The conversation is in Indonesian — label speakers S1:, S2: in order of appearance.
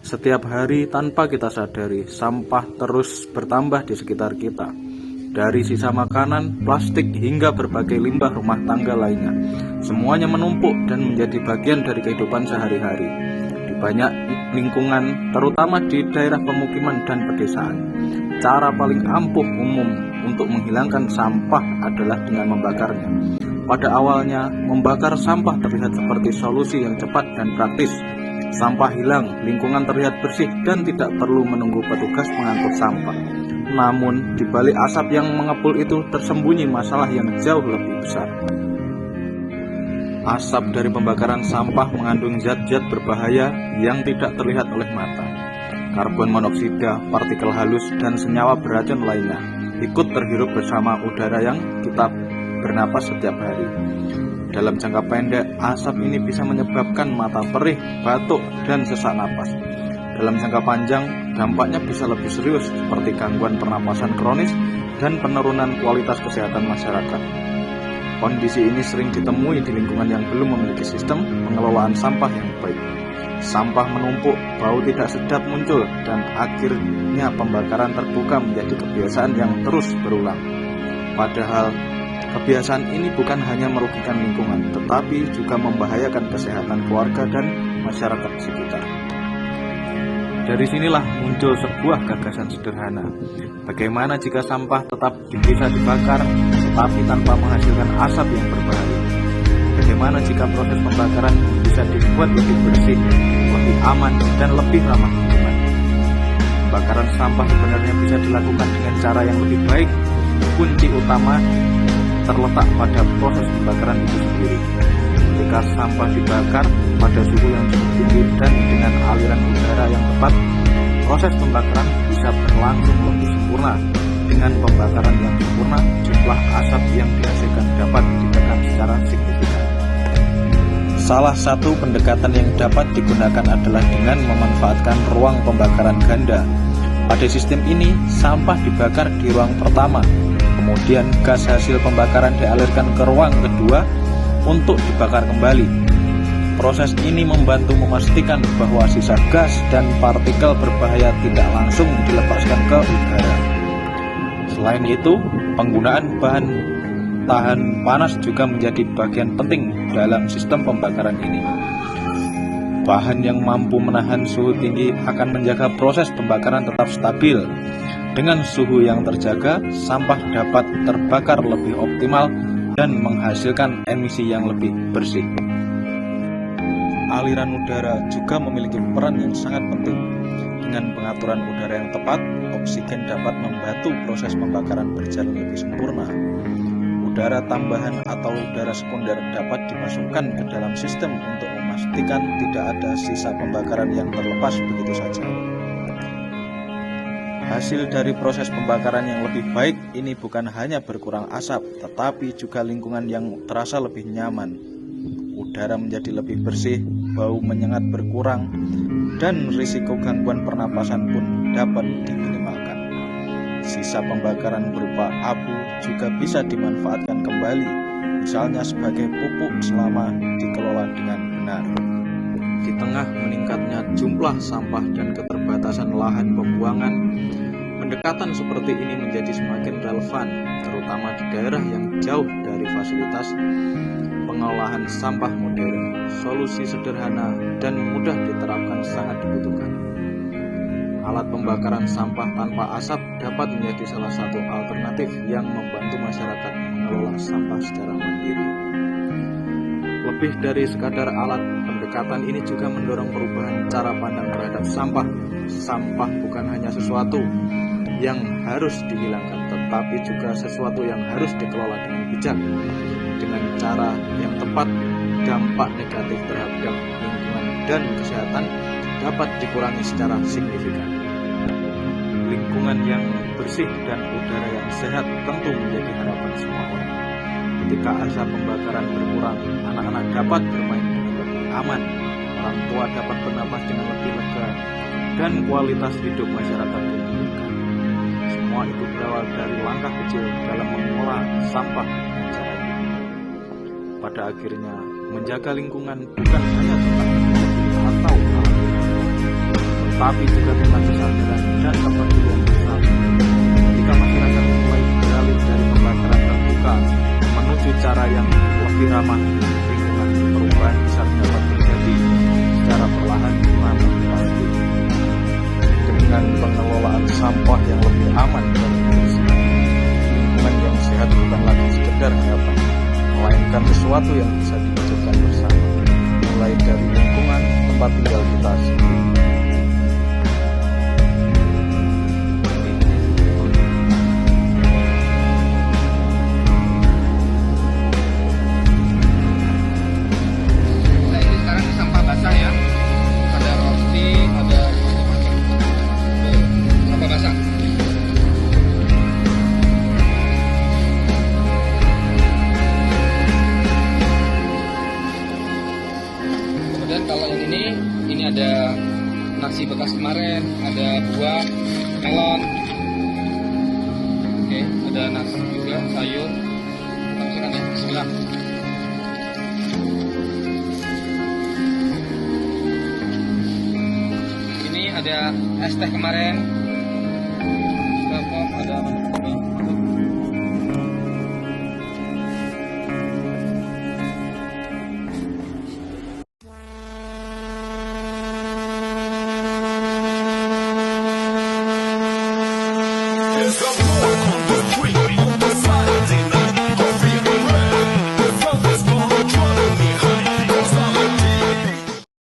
S1: Setiap hari tanpa kita sadari, sampah terus bertambah di sekitar kita. Dari sisa makanan, plastik, hingga berbagai limbah rumah tangga lainnya. Semuanya menumpuk dan menjadi bagian dari kehidupan sehari-hari. Di banyak lingkungan, terutama di daerah pemukiman dan pedesaan, cara paling ampuh umum untuk menghilangkan sampah adalah dengan membakarnya. Pada awalnya, membakar sampah terlihat seperti solusi yang cepat dan praktis. Sampah hilang, lingkungan terlihat bersih dan tidak perlu menunggu petugas mengangkut sampah. Namun, di balik asap yang mengepul itu tersembunyi masalah yang jauh lebih besar. Asap dari pembakaran sampah mengandung zat-zat berbahaya yang tidak terlihat oleh mata. Karbon monoksida, partikel halus, dan senyawa beracun lainnya ikut terhirup bersama udara yang kita bernapas setiap hari. Dalam jangka pendek, asap ini bisa menyebabkan mata perih, batuk, dan sesak napas. Dalam jangka panjang, dampaknya bisa lebih serius seperti gangguan pernapasan kronis dan penurunan kualitas kesehatan masyarakat. Kondisi ini sering ditemui di lingkungan yang belum memiliki sistem pengelolaan sampah yang baik. Sampah menumpuk, bau tidak sedap muncul, dan akhirnya pembakaran terbuka menjadi kebiasaan yang terus berulang. Padahal, kebiasaan ini bukan hanya merugikan lingkungan, tetapi juga membahayakan kesehatan keluarga dan masyarakat sekitar. Dari sinilah muncul sebuah gagasan sederhana. Bagaimana jika sampah tetap bisa dibakar, tetapi tanpa menghasilkan asap yang berbahaya? Bagaimana jika proses pembakaran bisa dibuat lebih bersih, lebih aman, dan lebih ramah lingkungan? Pembakaran sampah sebenarnya bisa dilakukan dengan cara yang lebih baik. Kunci utama terletak pada proses pembakaran itu sendiri. Ketika sampah dibakar pada suhu yang cukup tinggi dan dengan aliran udara yang tepat, proses pembakaran bisa berlangsung lebih sempurna. Dengan pembakaran yang sempurna, jumlah asap yang dihasilkan dapat ditekan secara signifikan. Salah satu pendekatan yang dapat digunakan adalah dengan memanfaatkan ruang pembakaran ganda. Pada sistem ini, sampah dibakar di ruang pertama, kemudian gas hasil pembakaran dialirkan ke ruang kedua untuk dibakar kembali. Proses ini membantu memastikan bahwa sisa gas dan partikel berbahaya tidak langsung dilepaskan ke udara. Selain itu, penggunaan bahan tahan panas juga menjadi bagian penting dalam sistem pembakaran ini. Bahan yang mampu menahan suhu tinggi akan menjaga proses pembakaran tetap stabil. Dengan suhu yang terjaga, sampah dapat terbakar lebih optimal dan menghasilkan emisi yang lebih bersih. Aliran udara juga memiliki peran yang sangat penting. Dengan pengaturan udara yang tepat, oksigen dapat membantu proses pembakaran berjalan lebih sempurna. Udara tambahan atau udara sekunder dapat dimasukkan ke dalam sistem untuk memastikan tidak ada sisa pembakaran yang terlepas begitu saja. Hasil dari proses pembakaran yang lebih baik ini bukan hanya berkurang asap, tetapi juga lingkungan yang terasa lebih nyaman. Udara menjadi lebih bersih, bau menyengat berkurang, dan risiko gangguan pernapasan pun dapat diminimalkan. Sisa pembakaran berupa abu juga bisa dimanfaatkan kembali, misalnya sebagai pupuk selama dikelola dengan benar. Di tengah meningkatnya jumlah sampah dan keterbatasan lahan pembuangan, pendekatan seperti ini menjadi semakin relevan, terutama di daerah yang jauh dari fasilitas pengolahan sampah modern. Solusi sederhana dan mudah diterapkan sangat dibutuhkan. Alat pembakaran sampah tanpa asap dapat menjadi salah satu alternatif yang membantu masyarakat mengelola sampah secara mandiri. Lebih dari sekadar alat, pendekatan ini juga mendorong perubahan cara pandang terhadap sampah. Sampah bukan hanya sesuatu yang harus dihilangkan, tetapi juga sesuatu yang harus dikelola dengan bijak. Dengan cara yang tepat, dampak negatif terhadap lingkungan dan kesehatan dapat dikurangi secara signifikan. Lingkungan yang bersih dan udara yang sehat tentu menjadi harapan semua orang. Ketika asap pembakaran berkurang, anak-anak dapat bermain dengan lebih aman, orang tua dapat bernapas dengan lebih lega, dan kualitas hidup masyarakat meningkat. Semua itu berawal dari langkah kecil dalam mengelola sampah dengan cara ini. Pada akhirnya, menjaga lingkungan bukan hanya tentang atau alam, tapi juga dengan kesadaran dan kepedulian bersama. Ketika masyarakat mulai beralih dari pembakaran terbuka menuju cara yang lebih ramah lingkungan, perubahan besar dapat terjadi secara perlahan namun pasti. Dengan pengelolaan sampah yang lebih aman dan bersih, lingkungan yang sehat bukan lagi sekedar harapan, melainkan sesuatu yang bisa diwujudkan bersama, mulai dari lingkungan tempat tinggal kita sendiri.
S2: Kemudian kalau yang ini ada nasi bekas kemarin, ada buah, melon, oke, ada nasi juga, sayur. Langsungkan ya, bismillah. Ini ada es teh kemarin, ada
S3: There's a war on the street.